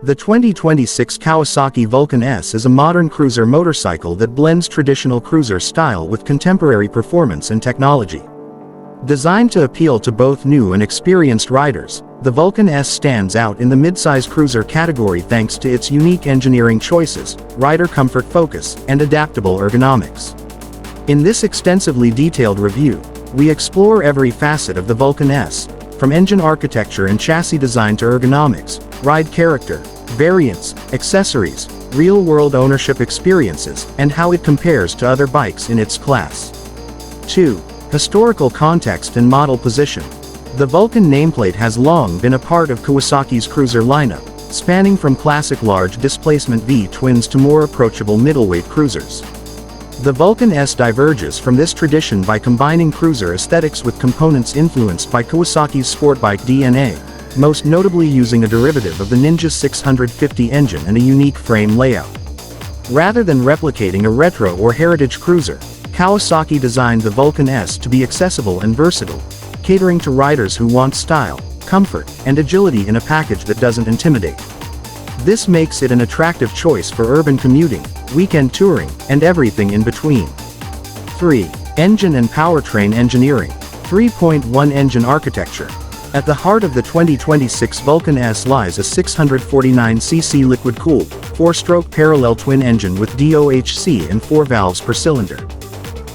The 2026 Kawasaki Vulcan S is a modern cruiser motorcycle that blends traditional cruiser style with contemporary performance and technology. Designed to appeal to both new and experienced riders, the Vulcan S stands out in the midsize cruiser category thanks to its unique engineering choices, rider comfort focus, and adaptable ergonomics. In this extensively detailed review, we explore every facet of the Vulcan S, from engine architecture and chassis design to ergonomics, ride character, variants, accessories, real-world ownership experiences, and how it compares to other bikes in its class. 2. Historical context and model position. The Vulcan nameplate has long been a part of Kawasaki's cruiser lineup, spanning from classic large displacement V-twins to more approachable middleweight cruisers. The Vulcan S diverges from this tradition by combining cruiser aesthetics with components influenced by Kawasaki's sport bike DNA, most notably using a derivative of the Ninja-650 engine and a unique frame layout. Rather than replicating a retro or heritage cruiser, Kawasaki designed the Vulcan S to be accessible and versatile, catering to riders who want style, comfort, and agility in a package that doesn't intimidate. This makes it an attractive choice for urban commuting, weekend touring, and everything in between. 3. Engine and powertrain engineering. 3.1 Engine architecture. At the heart of the 2026 Vulcan S lies a 649cc liquid-cooled, 4-stroke parallel twin engine with DOHC and 4 valves per cylinder.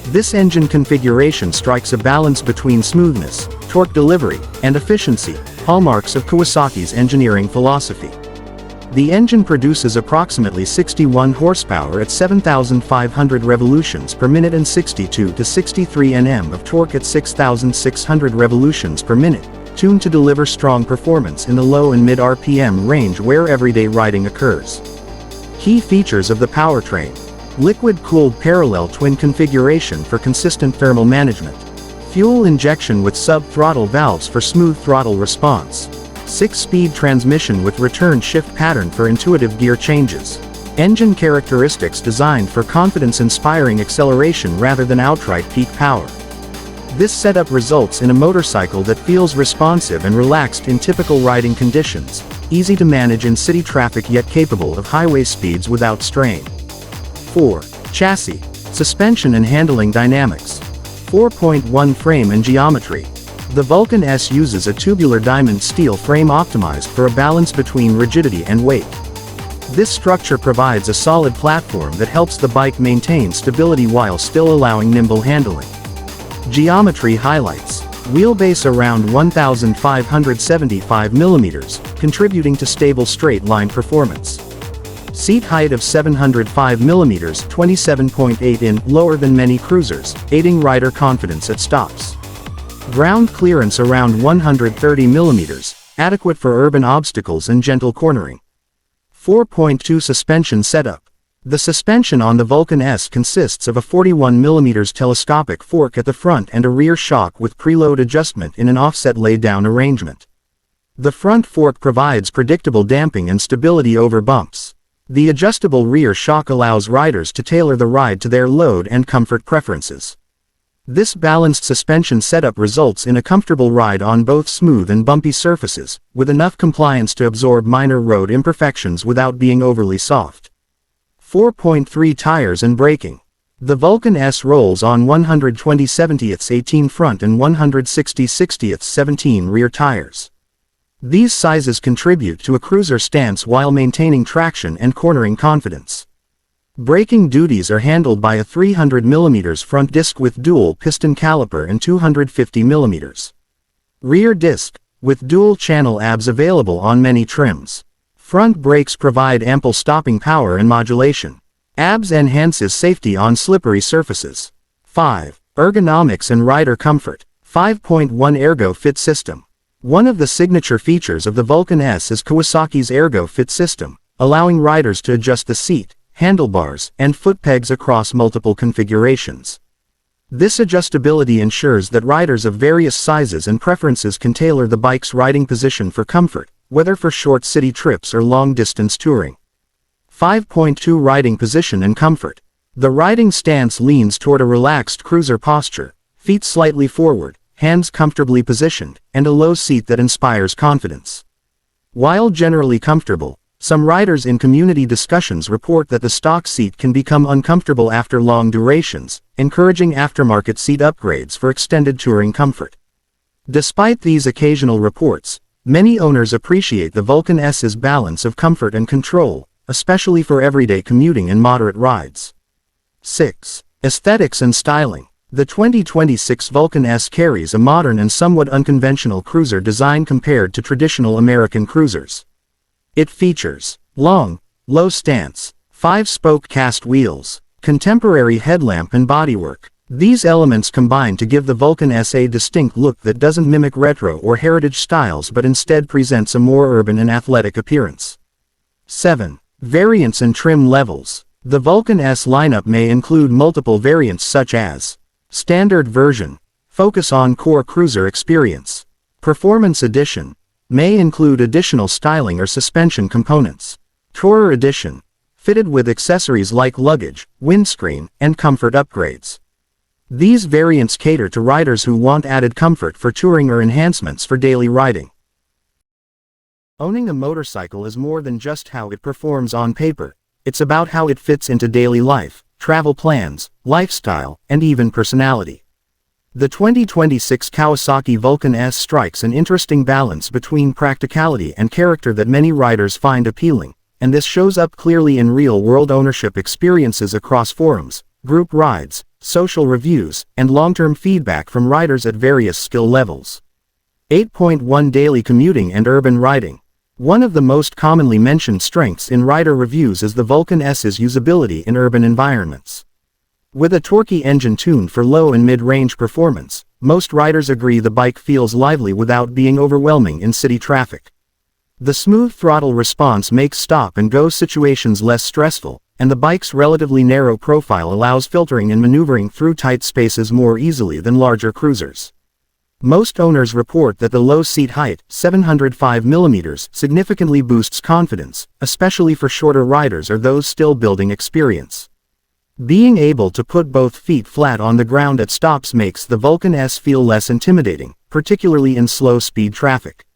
This engine configuration strikes a balance between smoothness, torque delivery, and efficiency, hallmarks of Kawasaki's engineering philosophy. The engine produces approximately 61 horsepower at 7,500 revolutions per minute and 62 to 63 Nm of torque at 6,600 revolutions per minute, tuned to deliver strong performance in the low and mid RPM range where everyday riding occurs. Key features of the powertrain: liquid-cooled parallel twin configuration for consistent thermal management, fuel injection with sub-throttle valves for smooth throttle response, 6-speed transmission with return shift pattern for intuitive gear changes, engine characteristics designed for confidence-inspiring acceleration rather than outright peak power. This setup results in a motorcycle that feels responsive and relaxed in typical riding conditions, easy to manage in city traffic yet capable of highway speeds without strain. 4. Chassis, suspension and handling dynamics. 4.1 Frame and geometry. The Vulcan S uses a tubular diamond steel frame optimized for a balance between rigidity and weight. This structure provides a solid platform that helps the bike maintain stability while still allowing nimble handling. Geometry highlights: wheelbase around 1,575 mm, contributing to stable straight-line performance. Seat height of 705 mm, 27.8 in, lower than many cruisers, aiding rider confidence at stops. Ground clearance around 130 mm, adequate for urban obstacles and gentle cornering. 4.2 Suspension setup. The suspension on the Vulcan S consists of a 41 mm telescopic fork at the front and a rear shock with preload adjustment in an offset lay-down arrangement. The front fork provides predictable damping and stability over bumps. The adjustable rear shock allows riders to tailor the ride to their load and comfort preferences. This balanced suspension setup results in a comfortable ride on both smooth and bumpy surfaces, with enough compliance to absorb minor road imperfections without being overly soft. 4.3 Tires and braking. The Vulcan S rolls on 120/70ths 18 front and 160/60ths 17 rear tires. These sizes contribute to a cruiser stance while maintaining traction and cornering confidence. Braking duties are handled by a 300 mm front disc with dual piston caliper and 250 mm rear disc, with dual channel ABS available on many trims. Front brakes provide ample stopping power and modulation. ABS enhances safety on slippery surfaces. 5. Ergonomics and rider comfort. 5.1 ERGO-FIT system. One of the signature features of the Vulcan S is Kawasaki's ERGO-FIT system, allowing riders to adjust the seat, handlebars, and foot pegs across multiple configurations. This adjustability ensures that riders of various sizes and preferences can tailor the bike's riding position for comfort, whether for short city trips or long-distance touring. 5.2 Riding position and comfort. The riding stance leans toward a relaxed cruiser posture, feet slightly forward, hands comfortably positioned, and a low seat that inspires confidence. While generally comfortable, Some riders in community discussions report that the stock seat can become uncomfortable after long durations, encouraging aftermarket seat upgrades for extended touring comfort. Despite these occasional reports, many owners appreciate the Vulcan S's balance of comfort and control, especially for everyday commuting and moderate rides. 6. Aesthetics and styling. The 2026 Vulcan S carries a modern and somewhat unconventional cruiser design compared to traditional American cruisers. It features long, low stance, 5-spoke cast wheels, contemporary headlamp and bodywork. These elements combine to give the Vulcan S a distinct look that doesn't mimic retro or heritage styles but instead presents a more urban and athletic appearance. 7. Variants and trim levels. The Vulcan S lineup may include multiple variants such as Standard Version, focus on core cruiser experience. Performance Edition, may include additional styling or suspension components. Tourer Edition, fitted with accessories like luggage, windscreen, and comfort upgrades. These variants cater to riders who want added comfort for touring or enhancements for daily riding. Owning a motorcycle is more than just how it performs on paper. It's about how it fits into daily life, travel plans, lifestyle, and even personality. The 2026 Kawasaki Vulcan S strikes an interesting balance between practicality and character that many riders find appealing, and this shows up clearly in real-world ownership experiences across forums, group rides, social reviews, and long-term feedback from riders at various skill levels. 8.1 Daily commuting and urban riding. One of the most commonly mentioned strengths in rider reviews is the Vulcan S's usability in urban environments. With a torquey engine tuned for low and mid-range performance, most riders agree the bike feels lively without being overwhelming in city traffic. The smooth throttle response makes stop-and-go situations less stressful, and the bike's relatively narrow profile allows filtering and maneuvering through tight spaces more easily than larger cruisers. Most owners report that the low seat height, 705 mm, significantly boosts confidence, especially for shorter riders or those still building experience. Being able to put both feet flat on the ground at stops makes the Vulcan S feel less intimidating, particularly in slow-speed traffic.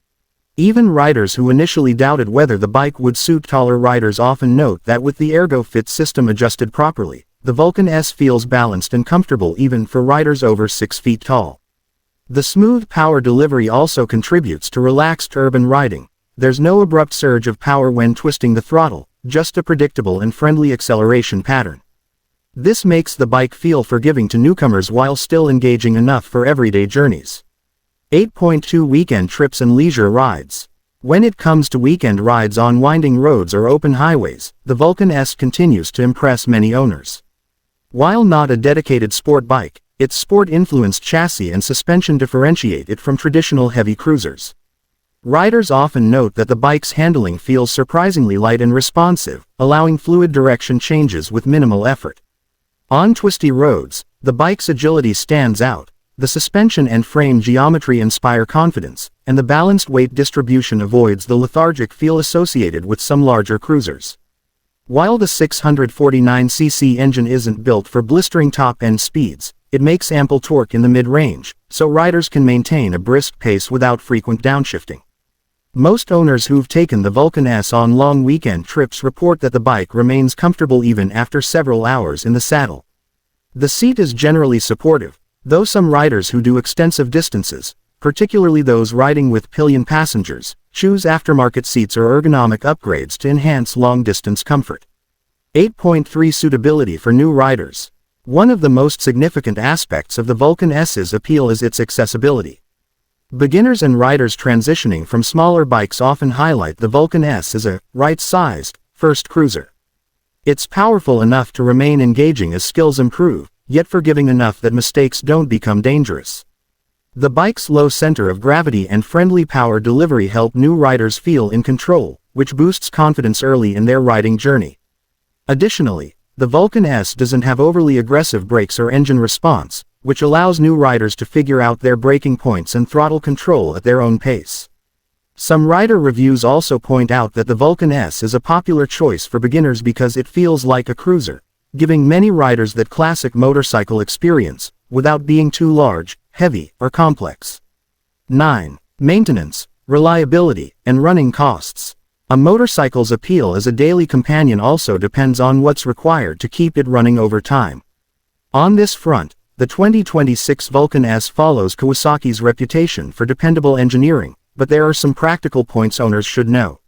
Even riders who initially doubted whether the bike would suit taller riders often note that with the ERGO-FIT system adjusted properly, the Vulcan S feels balanced and comfortable even for riders over 6 feet tall. The smooth power delivery also contributes to relaxed urban riding. There's no abrupt surge of power when twisting the throttle, just a predictable and friendly acceleration pattern. This makes the bike feel forgiving to newcomers while still engaging enough for everyday journeys. 8.2 Weekend trips and leisure rides. When it comes to weekend rides on winding roads or open highways, the Vulcan S continues to impress many owners. While not a dedicated sport bike, its sport-influenced chassis and suspension differentiate it from traditional heavy cruisers. Riders often note that the bike's handling feels surprisingly light and responsive, allowing fluid direction changes with minimal effort. On twisty roads, the bike's agility stands out. The suspension and frame geometry inspire confidence, and the balanced weight distribution avoids the lethargic feel associated with some larger cruisers. While the 649cc engine isn't built for blistering top-end speeds, it makes ample torque in the mid-range, so riders can maintain a brisk pace without frequent downshifting. Most owners who've taken the Vulcan S on long weekend trips report that the bike remains comfortable even after several hours in the saddle. The seat is generally supportive, though some riders who do extensive distances, particularly those riding with pillion passengers, choose aftermarket seats or ergonomic upgrades to enhance long-distance comfort. 8.3 Suitability for new riders. One of the most significant aspects of the Vulcan S's appeal is its accessibility. Beginners and riders transitioning from smaller bikes often highlight the Vulcan S as a right-sized, first cruiser. It's powerful enough to remain engaging as skills improve, yet forgiving enough that mistakes don't become dangerous. The bike's low center of gravity and friendly power delivery help new riders feel in control, which boosts confidence early in their riding journey. Additionally, the Vulcan S doesn't have overly aggressive brakes or engine response, which allows new riders to figure out their braking points and throttle control at their own pace. Some rider reviews also point out that the Vulcan S is a popular choice for beginners because it feels like a cruiser, giving many riders that classic motorcycle experience, without being too large, heavy, or complex. 9. Maintenance, reliability, and running costs. A motorcycle's appeal as a daily companion also depends on what's required to keep it running over time. On this front, the 2026 Vulcan S follows Kawasaki's reputation for dependable engineering, but there are some practical points owners should know.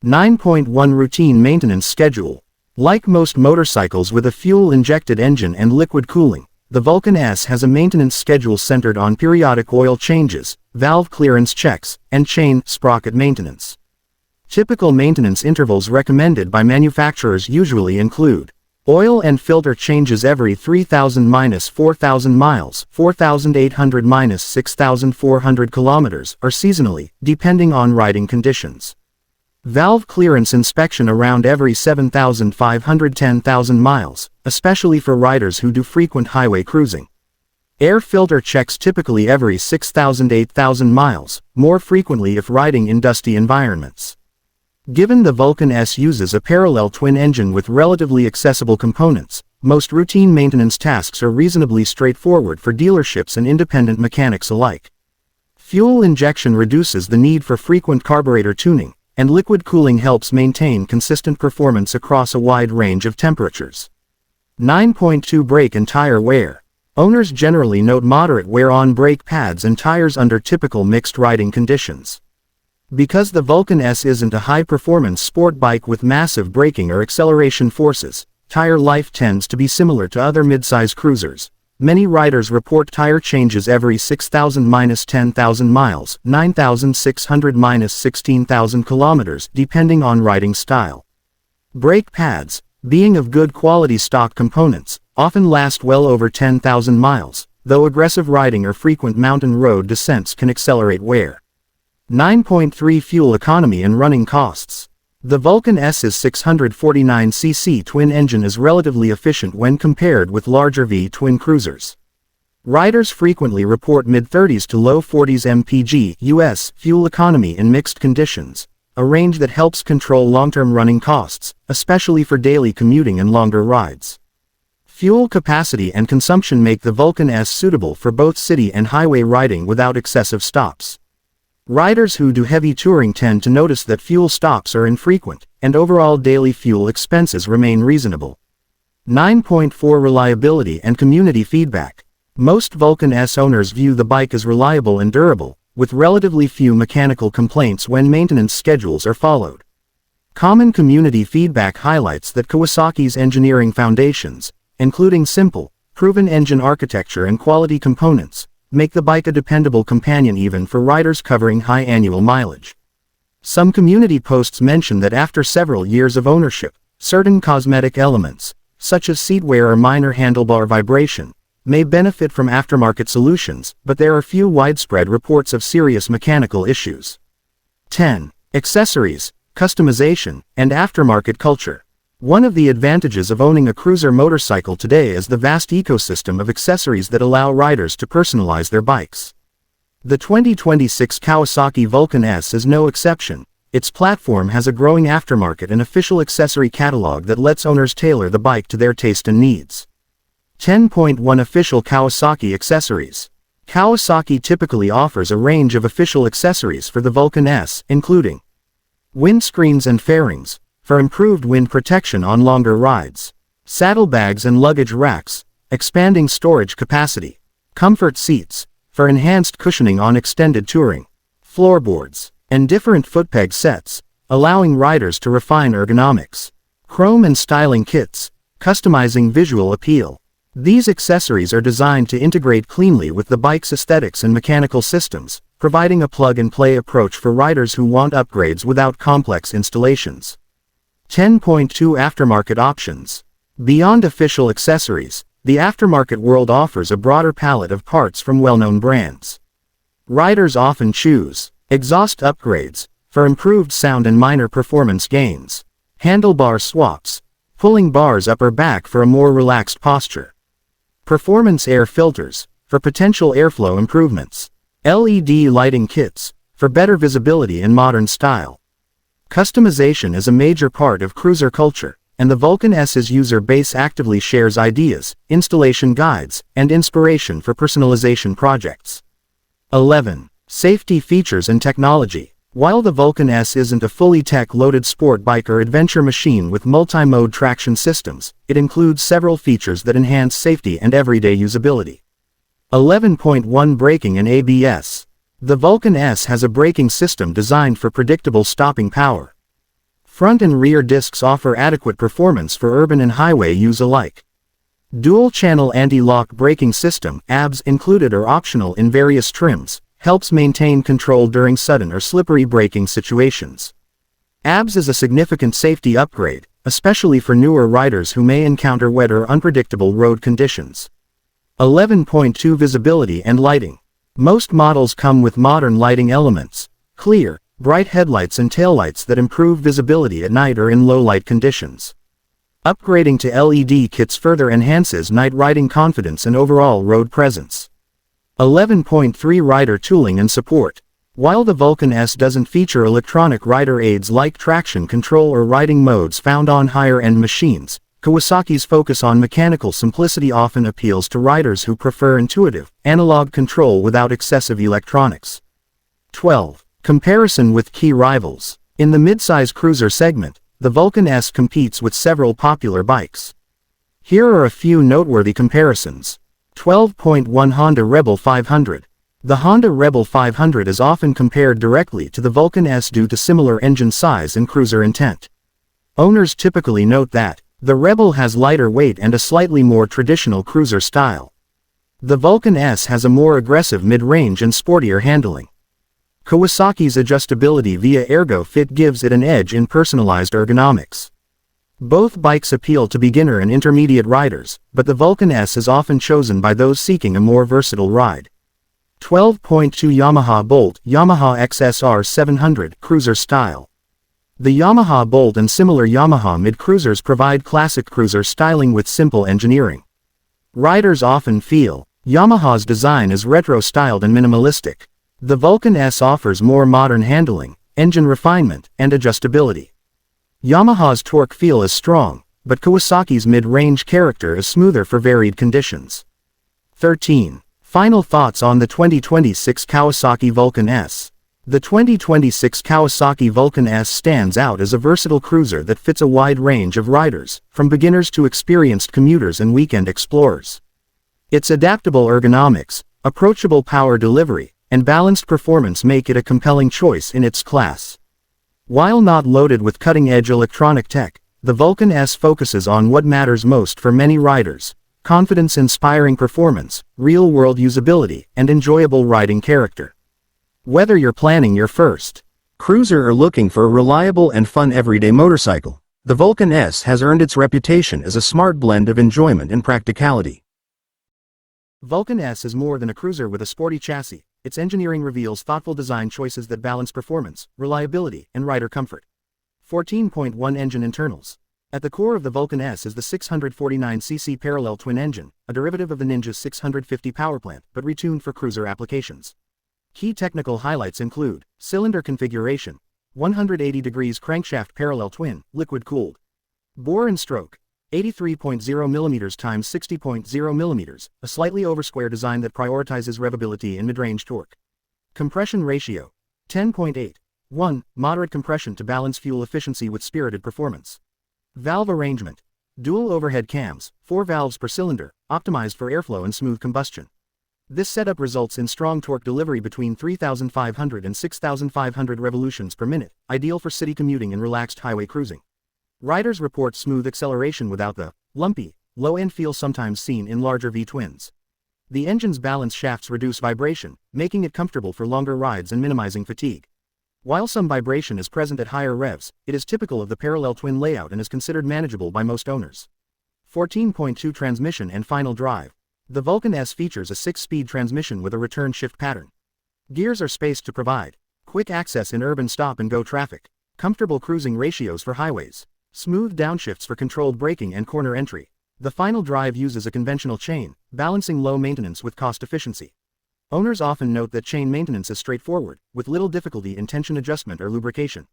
9.1 Routine Maintenance Schedule. Like most motorcycles with a fuel-injected engine and liquid cooling, the Vulcan S has a maintenance schedule centered on periodic oil changes, valve clearance checks, and chain sprocket maintenance. Typical maintenance intervals recommended by manufacturers usually include oil and filter changes every 3,000–4,000 miles, 4,800–6,400 kilometers, or seasonally, depending on riding conditions. Valve clearance inspection around every 7,500–10,000 miles, especially for riders who do frequent highway cruising. Air filter checks typically every 6,000–8,000 miles, more frequently if riding in dusty environments. Given the Vulcan S uses a parallel twin engine with relatively accessible components, most routine maintenance tasks are reasonably straightforward for dealerships and independent mechanics alike. Fuel injection reduces the need for frequent carburetor tuning, and liquid cooling helps maintain consistent performance across a wide range of temperatures. 9.2 Brake and tire wear. Owners generally note moderate wear on brake pads and tires under typical mixed riding conditions. Because the Vulcan S isn't a high-performance sport bike with massive braking or acceleration forces, tire life tends to be similar to other midsize cruisers. Many riders report tire changes every 6,000–10,000 miles, 9,600–16,000 kilometers, depending on riding style. Brake pads, being of good quality stock components, often last well over 10,000 miles, though aggressive riding or frequent mountain road descents can accelerate wear. 9.3 Fuel economy and running costs. The Vulcan S's 649cc twin engine is relatively efficient when compared with larger V-twin cruisers. Riders frequently report mid-30s to low 40s mpg US fuel economy in mixed conditions, a range that helps control long-term running costs, especially for daily commuting and longer rides. Fuel capacity and consumption make the Vulcan S suitable for both city and highway riding without excessive stops. Riders who do heavy touring tend to notice that fuel stops are infrequent, and overall daily fuel expenses remain reasonable. 9.4 Reliability and community feedback. Most Vulcan S owners view the bike as reliable and durable, with relatively few mechanical complaints when maintenance schedules are followed. Common community feedback highlights that Kawasaki's engineering foundations, including simple, proven engine architecture and quality components, make the bike a dependable companion even for riders covering high annual mileage. Some community posts mention that after several years of ownership, certain cosmetic elements, such as seatwear or minor handlebar vibration, may benefit from aftermarket solutions, but there are few widespread reports of serious mechanical issues. 10. Accessories, customization, and aftermarket culture. One of the advantages of owning a cruiser motorcycle today is the vast ecosystem of accessories that allow riders to personalize their bikes. The 2026 Kawasaki Vulcan S is no exception. Its platform has a growing aftermarket and official accessory catalog that lets owners tailor the bike to their taste and needs. 10.1 Official Kawasaki accessories. Kawasaki typically offers a range of official accessories for the Vulcan S, including windscreens and fairings, for improved wind protection on longer rides, saddlebags and luggage racks, expanding storage capacity, comfort seats, for enhanced cushioning on extended touring, floorboards, and different footpeg sets, allowing riders to refine ergonomics, chrome and styling kits, customizing visual appeal. These accessories are designed to integrate cleanly with the bike's aesthetics and mechanical systems, providing a plug-and-play approach for riders who want upgrades without complex installations. 10.2 Aftermarket options. Beyond official accessories, the aftermarket world offers a broader palette of parts from well-known brands. Riders often choose exhaust upgrades, for improved sound and minor performance gains, handlebar swaps, pulling bars up or back for a more relaxed posture, performance air filters, for potential airflow improvements, LED lighting kits, for better visibility in modern style. Customization is a major part of cruiser culture, and the Vulcan S's user base actively shares ideas, installation guides, and inspiration for personalization projects. 11. Safety features and technology. While the Vulcan S isn't a fully tech-loaded sport bike or adventure machine with multi-mode traction systems, it includes several features that enhance safety and everyday usability. 11.1 Braking and ABS. The Vulcan S has a braking system designed for predictable stopping power. Front and rear discs offer adequate performance for urban and highway use alike. Dual-channel anti-lock braking system, ABS, included or optional in various trims, helps maintain control during sudden or slippery braking situations. ABS is a significant safety upgrade, especially for newer riders who may encounter wet or unpredictable road conditions. 11.2 Visibility and lighting. Most models come with modern lighting elements, clear, bright headlights and taillights that improve visibility at night or in low-light conditions. Upgrading to LED kits further enhances night riding confidence and overall road presence. 11.3 Rider tooling and support. While the Vulcan S doesn't feature electronic rider aids like traction control or riding modes found on higher-end machines, Kawasaki's focus on mechanical simplicity often appeals to riders who prefer intuitive, analog control without excessive electronics. 12. Comparison with key rivals. In the midsize cruiser segment, the Vulcan S competes with several popular bikes. Here are a few noteworthy comparisons. 12.1 Honda Rebel 500. The Honda Rebel 500 is often compared directly to the Vulcan S due to similar engine size and cruiser intent. Owners typically note that the Rebel has lighter weight and a slightly more traditional cruiser style. The Vulcan S has a more aggressive mid-range and sportier handling. Kawasaki's adjustability via ERGO-FIT gives it an edge in personalized ergonomics. Both bikes appeal to beginner and intermediate riders, but the Vulcan S is often chosen by those seeking a more versatile ride. 12.2 Yamaha Bolt, Yamaha XSR 700 Cruiser Style. The Yamaha Bolt and similar Yamaha mid-cruisers provide classic cruiser styling with simple engineering. Riders often feel Yamaha's design is retro-styled and minimalistic. The Vulcan S offers more modern handling, engine refinement, and adjustability. Yamaha's torque feel is strong, but Kawasaki's mid-range character is smoother for varied conditions. 13. Final thoughts on the 2026 Kawasaki Vulcan S. The 2026 Kawasaki Vulcan S stands out as a versatile cruiser that fits a wide range of riders, from beginners to experienced commuters and weekend explorers. Its adaptable ergonomics, approachable power delivery, and balanced performance make it a compelling choice in its class. While not loaded with cutting-edge electronic tech, the Vulcan S focuses on what matters most for many riders: confidence-inspiring performance, real-world usability, and enjoyable riding character. Whether you're planning your first cruiser or looking for a reliable and fun everyday motorcycle, the Vulcan S has earned its reputation as a smart blend of enjoyment and practicality. Vulcan S is more than a cruiser with a sporty chassis. Its engineering reveals thoughtful design choices that balance performance, reliability, and rider comfort. 14.1 Engine internals. At the core of the Vulcan S is the 649cc parallel twin engine, a derivative of the Ninja's 650 powerplant, but retuned for cruiser applications. Key technical highlights include cylinder configuration, 180 degrees crankshaft parallel twin, liquid-cooled. Bore and stroke, 83.0 mm x 60.0 mm, a slightly over-square design that prioritizes revability and mid-range torque. Compression ratio, 10.8. 1. Moderate compression to balance fuel efficiency with spirited performance. Valve arrangement. Dual overhead cams, 4 valves per cylinder, optimized for airflow and smooth combustion. This setup results in strong torque delivery between 3,500 and 6,500 revolutions per minute, ideal for city commuting and relaxed highway cruising. Riders report smooth acceleration without the lumpy, low-end feel sometimes seen in larger V-twins. The engine's balance shafts reduce vibration, making it comfortable for longer rides and minimizing fatigue. While some vibration is present at higher revs, it is typical of the parallel twin layout and is considered manageable by most owners. 14.2 Transmission and final drive. The Vulcan S features a 6-speed transmission with a return shift pattern. Gears are spaced to provide quick access in urban stop-and-go traffic, comfortable cruising ratios for highways, smooth downshifts for controlled braking and corner entry. The final drive uses a conventional chain, balancing low maintenance with cost efficiency. Owners often note that chain maintenance is straightforward, with little difficulty in tension adjustment or lubrication.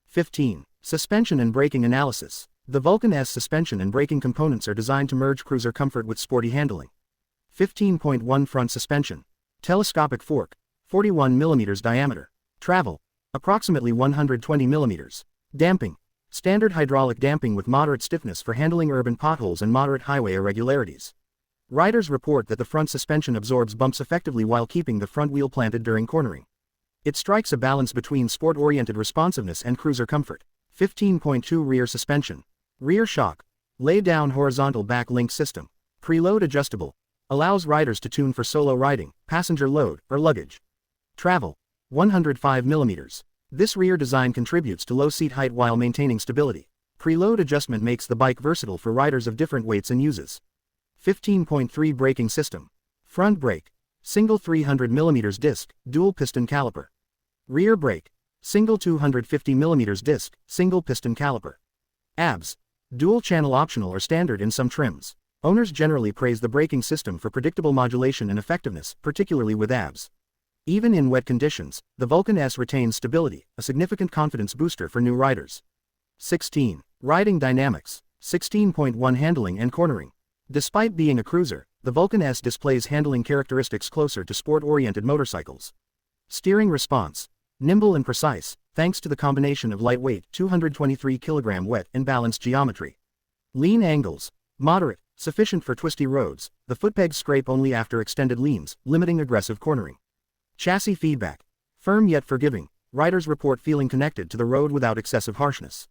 15. Suspension and braking analysis. The Vulcan S suspension and braking components are designed to merge cruiser comfort with sporty handling. 15.1 Front suspension. Telescopic fork, 41 mm diameter. Travel. approximately 120 mm. Damping, standard hydraulic damping with moderate stiffness for handling urban potholes and moderate highway irregularities. Riders report that the front suspension absorbs bumps effectively while keeping the front wheel planted during cornering. It strikes a balance between sport-oriented responsiveness and cruiser comfort. 15.2 Rear suspension. Rear shock. Lay-down horizontal back link system. Preload adjustable. Allows riders to tune for solo riding, passenger load, or luggage. Travel. 105 mm. This rear design contributes to low seat height while maintaining stability. Preload adjustment makes the bike versatile for riders of different weights and uses. 15.3 Braking system. Front brake. Single 300 mm disc, dual piston caliper. Rear brake. Single 250 mm disc, single piston caliper. ABS. Dual channel optional or standard in some trims. Owners generally praise the braking system for predictable modulation and effectiveness, particularly with ABS. Even in wet conditions, the Vulcan S retains stability, a significant confidence booster for new riders. 16. Riding dynamics. 16.1 Handling and cornering. Despite being a cruiser, the Vulcan S displays handling characteristics closer to sport-oriented motorcycles. Steering response. Nimble and precise, thanks to the combination of lightweight 223 kg wet and balanced geometry. Lean angles. Moderate, sufficient for twisty roads, the footpegs scrape only after extended leans, limiting aggressive cornering. Chassis feedback. Firm yet forgiving, riders report feeling connected to the road without excessive harshness.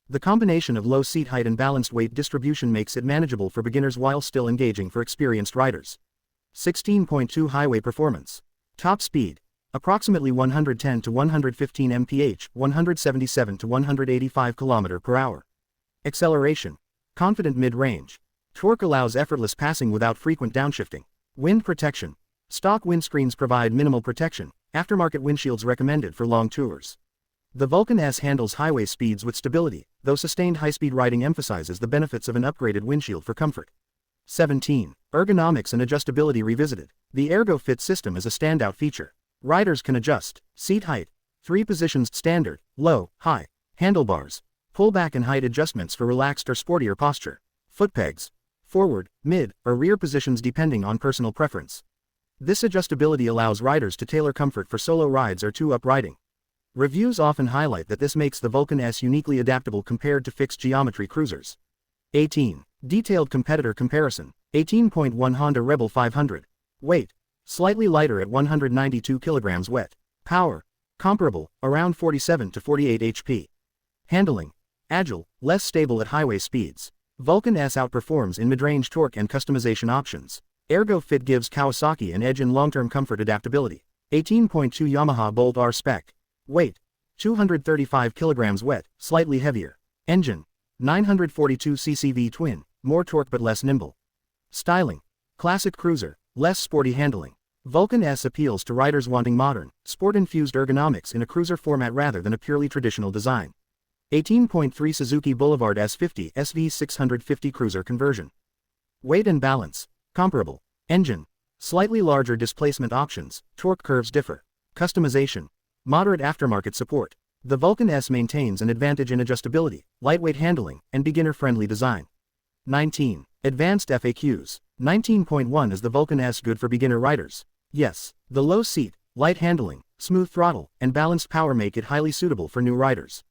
The combination of low seat height and balanced weight distribution makes it manageable for beginners while still engaging for experienced riders. 16.2 Highway performance. Top speed. Approximately 110 to 115 mph, 177 to 185 km per hour. Acceleration. Confident mid-range. Torque allows effortless passing without frequent downshifting. Wind protection. Stock windscreens provide minimal protection, aftermarket windshields recommended for long tours. The Vulcan S handles highway speeds with stability, though sustained high-speed riding emphasizes the benefits of an upgraded windshield for comfort. 17. Ergonomics and adjustability revisited. The ERGO-FIT system is a standout feature. Riders can adjust seat height, 3 positions standard, low, high, handlebars, pullback and height adjustments for relaxed or sportier posture, footpegs, forward, mid, or rear positions depending on personal preference. This adjustability allows riders to tailor comfort for solo rides or two-up riding. Reviews often highlight that this makes the Vulcan S uniquely adaptable compared to fixed geometry cruisers. 18. Detailed competitor comparison. 18.1 Honda Rebel 500. Weight. Slightly lighter at 192 kg wet. Power. Comparable, around 47 to 48 HP. Handling. Agile, less stable at highway speeds. Vulcan S outperforms in mid-range torque and customization options. ERGO-FIT gives Kawasaki an edge in long-term comfort adaptability. 18.2 Yamaha Bolt R Spec. Weight. 235 kg wet, slightly heavier. Engine. 942 cc V-twin, more torque but less nimble. Styling. Classic cruiser, less sporty handling. Vulcan S appeals to riders wanting modern, sport-infused ergonomics in a cruiser format rather than a purely traditional design. 18.3 Suzuki Boulevard S50 SV650 Cruiser Conversion. Weight and balance. Comparable. Engine. Slightly larger displacement options, torque curves differ. Customization. Moderate aftermarket support. The Vulcan S maintains an advantage in adjustability, lightweight handling, and beginner-friendly design. 19. Advanced FAQs. 19.1 Is the Vulcan S good for beginner riders? Yes. The low seat, light handling, smooth throttle, and balanced power make it highly suitable for new riders.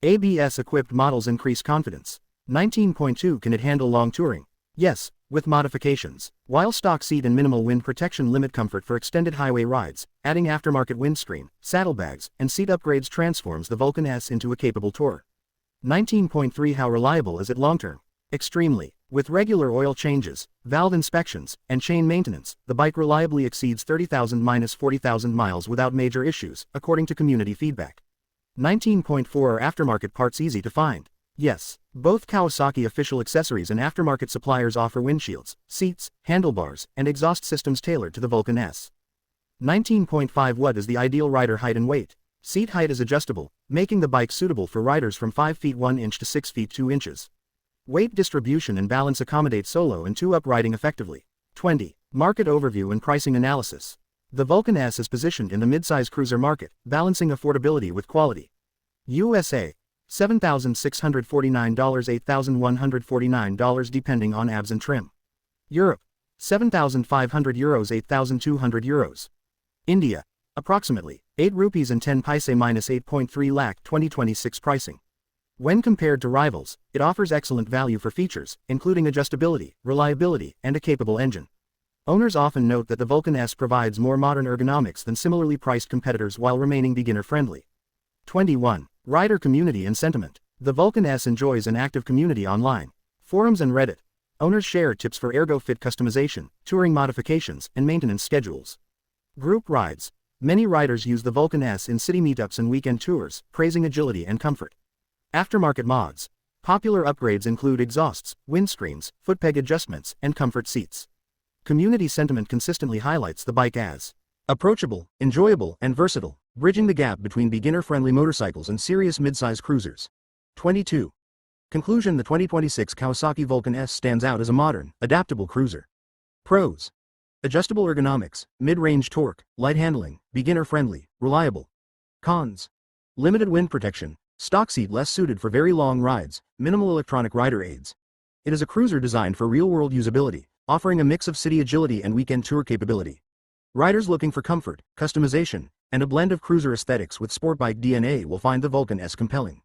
ABS-equipped models increase confidence. 19.2 Can it handle long touring? Yes, with modifications. While stock seat and minimal wind protection limit comfort for extended highway rides, adding aftermarket windscreen, saddlebags, and seat upgrades transforms the Vulcan S into a capable tourer. 19.3 How reliable is it long-term? Extremely. With regular oil changes, valve inspections, and chain maintenance, the bike reliably exceeds 30,000–40,000 miles without major issues, according to community feedback. 19.4 Are aftermarket parts easy to find? Yes. Both Kawasaki official accessories and aftermarket suppliers offer windshields, seats, handlebars, and exhaust systems tailored to the Vulcan S. 19.5 What is the ideal rider height and weight? Seat height is adjustable, making the bike suitable for riders from 5 feet 1 inch to 6 feet 2 inches. Weight distribution and balance accommodate solo and two-up riding effectively. 20. Market overview and pricing analysis. The Vulcan S is positioned in the midsize cruiser market, balancing affordability with quality. USA. $7,649 $8,149 depending on ABS and trim. Europe. €7,500 €8,200. India. Approximately 8 rupees and 10 paise minus 8.3 lakh 2026 pricing. When compared to rivals, it offers excellent value for features, including adjustability, reliability, and a capable engine. Owners often note that the Vulcan S provides more modern ergonomics than similarly priced competitors while remaining beginner-friendly. 21. Rider community and sentiment. The Vulcan S enjoys an active community online. Forums and Reddit. Owners share tips for ERGO-FIT customization, touring modifications, and maintenance schedules. Group rides. Many riders use the Vulcan S in city meetups and weekend tours, praising agility and comfort. Aftermarket mods. Popular upgrades include exhausts, windscreens, footpeg adjustments, and comfort seats. Community sentiment consistently highlights the bike as approachable, enjoyable, and versatile, bridging the gap between beginner-friendly motorcycles and serious midsize cruisers. 22. Conclusion. The 2026 Kawasaki Vulcan S stands out as a modern, adaptable cruiser. Pros: adjustable ergonomics, mid-range torque, light handling, beginner-friendly, reliable. Cons: limited wind protection, stock seat less suited for very long rides, minimal electronic rider aids. It is a cruiser designed for real-world usability, offering a mix of city agility and weekend tour capability. Riders looking for comfort, customization, and a blend of cruiser aesthetics with sport bike DNA will find the Vulcan S compelling.